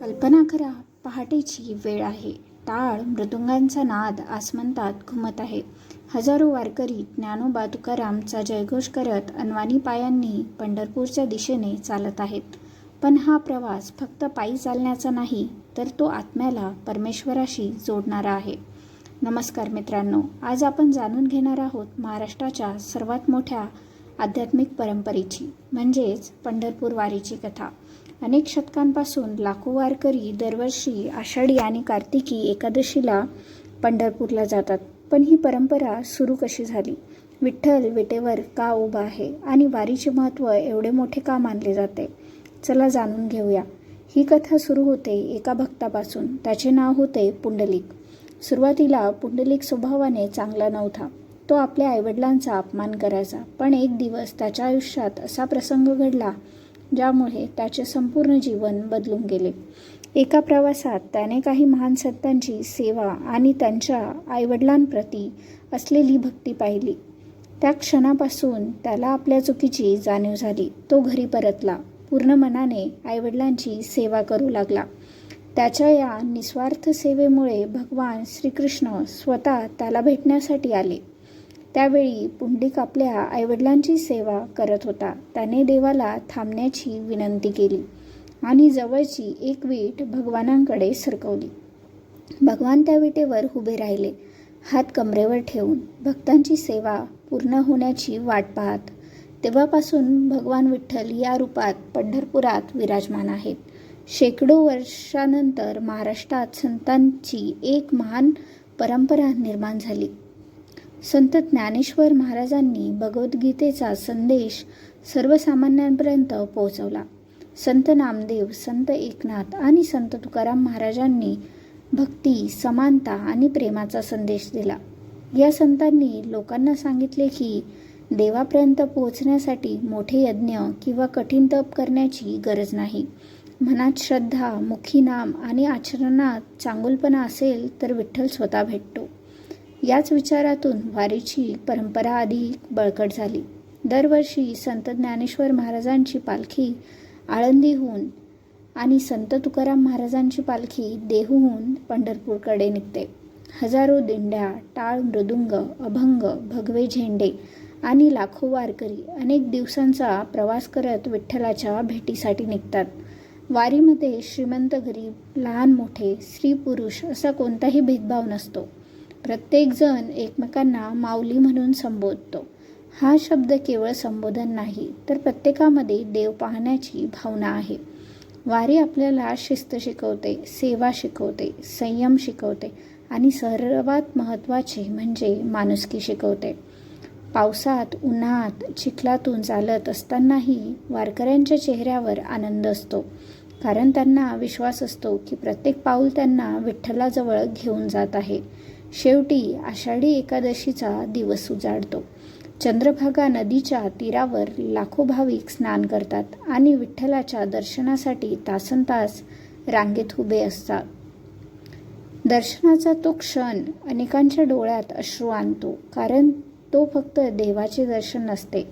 कल्पना करा, पहाटेची वेळ आहे. टाळ मृदुंगांचा नाद आसमंतात घुमत आहे. हजारो वारकरी ज्ञानोबा तुकारामचा जयघोष करत अनवाणी पायांनी पंढरपूरच्या दिशेने चालत आहेत. पण हा प्रवास फक्त पायी चालण्याचा नाही, तर तो आत्म्याला परमेश्वराशी जोडणारा आहे. नमस्कार मित्रांनो, आज आपण जाणून घेणार आहोत महाराष्ट्राच्या सर्वात मोठ्या आध्यात्मिक परंपरेची म्हणजेच पंढरपूर वारीची कथा. अनेक शतकांपासून लाखो वारकरी दरवर्षी आषाढी आणि कार्तिकी एकादशीला पंढरपूरला जातात. पण ही परंपरा सुरू कशी झाली? विठ्ठल विटेवर का उभा आहे आणि वारीचे महत्त्व एवढे मोठे का मानले जाते? चला जाणून घेऊया. ही कथा सुरू होते एका भक्तापासून. त्याचे नाव होते पुंडलिक. सुरुवातीला पुंडलिक स्वभावाने चांगला नव्हता. तो आपल्या आईवडिलांचा अपमान करायचा. पण एक दिवस त्याच्या आयुष्यात असा प्रसंग घडला ज्यामुळे त्याचे संपूर्ण जीवन बदलून गेले. एका प्रवासात त्याने काही महान संतांची सेवा आणि त्यांच्या आईवडिलांप्रती असलेली भक्ती पाहिली. त्या क्षणापासून त्याला आपल्या चुकीची जाणीव झाली. तो घरी परतला. पूर्ण मनाने आईवडिलांची सेवा करू लागला. त्याच्या या निस्वार्थ सेवेमुळे भगवान श्रीकृष्ण स्वतः त्याला भेटण्यासाठी आले. त्यावेळी पुंडलिक आपल्या आईवडिलांची सेवा करत होता. त्याने देवाला थांबण्याची विनंती केली आणि जवळची एक वीट भगवानांकडे सरकवली. भगवान त्या विटेवर उभे राहिले, हात कमरेवर ठेवून भक्तांची सेवा पूर्ण होण्याची वाट पाहत. तेव्हापासून भगवान विठ्ठल या रूपात पंढरपुरात विराजमान आहेत. शेकडो वर्षानंतर महाराष्ट्रात संतांची एक महान परंपरा निर्माण झाली. संत ज्ञानेश्वर महाराजांनी भगवद्गीतेचा संदेश सर्वसामान्यांपर्यंत पोहोचवला. संत नामदेव, संत एकनाथ आणि संत तुकाराम महाराजांनी भक्ती, समानता आणि प्रेमाचा संदेश दिला. या संतांनी लोकांना सांगितले की देवापर्यंत पोहोचण्यासाठी मोठे यज्ञ किंवा कठीण तप करण्याची गरज नाही. मनात श्रद्धा, मुखी नाम आणि आचरणात चांगुलपणा असेल तर विठ्ठल स्वतः भेटतो. याच विचारातून वारीची परंपरा अधिक बळकट झाली. दरवर्षी संत ज्ञानेश्वर महाराजांची पालखी आळंदीहून आणि संत तुकाराम महाराजांची पालखी देहूहून पंढरपूरकडे निघते. हजारो दिंड्या, टाळ मृदुंग, अभंग, भगवे झेंडे आणि लाखो वारकरी अनेक दिवसांचा प्रवास करत विठ्ठलाच्या भेटीसाठी निघतात. वारीमध्ये श्रीमंत गरीब, लहान मोठे, स्त्री पुरुष असा कोणताही भेदभाव नसतो. प्रत्येकजण एकमेकांना माऊली म्हणून संबोधतो. हा शब्द केवळ संबोधन नाही, तर प्रत्येकामध्ये देव पाहण्याची भावना आहे. वारी आपल्याला शिस्त शिकवते, सेवा शिकवते, संयम शिकवते आणि सर्वात महत्त्वाचे म्हणजे माणुसकी शिकवते. पावसात, उन्हात, चिखलातून चालत असतानाही वारकऱ्यांच्या चेहऱ्यावर आनंद असतो. कारण त्यांना विश्वास असतो की प्रत्येक पाऊल त्यांना विठ्ठलाजवळ घेऊन जात आहे. शेवटी आषाढी एकादशीचा दिवस उजाडतो. चंद्रभागा नदीच्या तीरावर लाखो भाविक स्नान करतात आणि विठ्ठलाच्या दर्शनासाठी तासनतास रांगेत उभे असतात. दर्शनाचा तो क्षण अनेकांच्या डोळ्यात अश्रू आणतो. कारण तो फक्त देवाचे दर्शन नसते,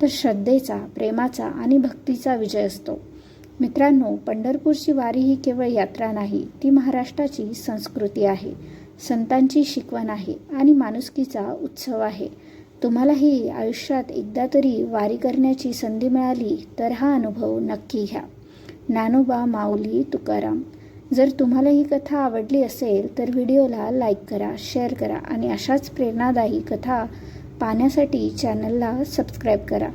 तर श्रद्धेचा, प्रेमाचा आणि भक्तीचा विजय असतो. मित्रांनो, पंढरपूरची वारी ही केवळ यात्रा नाही, ती महाराष्ट्राची संस्कृती आहे, संतांची शिकवण आहे आणि माणुसकीचा उत्सव आहे. तुम्हालाही आयुष्यात एकदा तरी वारी करण्याची संधी मिळाली तर हा अनुभव नक्की घ्या. ज्ञानोबा माऊली तुकाराम. जर तुम्हाला ही कथा आवडली असेल तर व्हिडिओला लाईक करा, शेअर करा आणि अशाच प्रेरणादायी कथा पाहण्यासाठी चॅनलला सबस्क्राईब करा.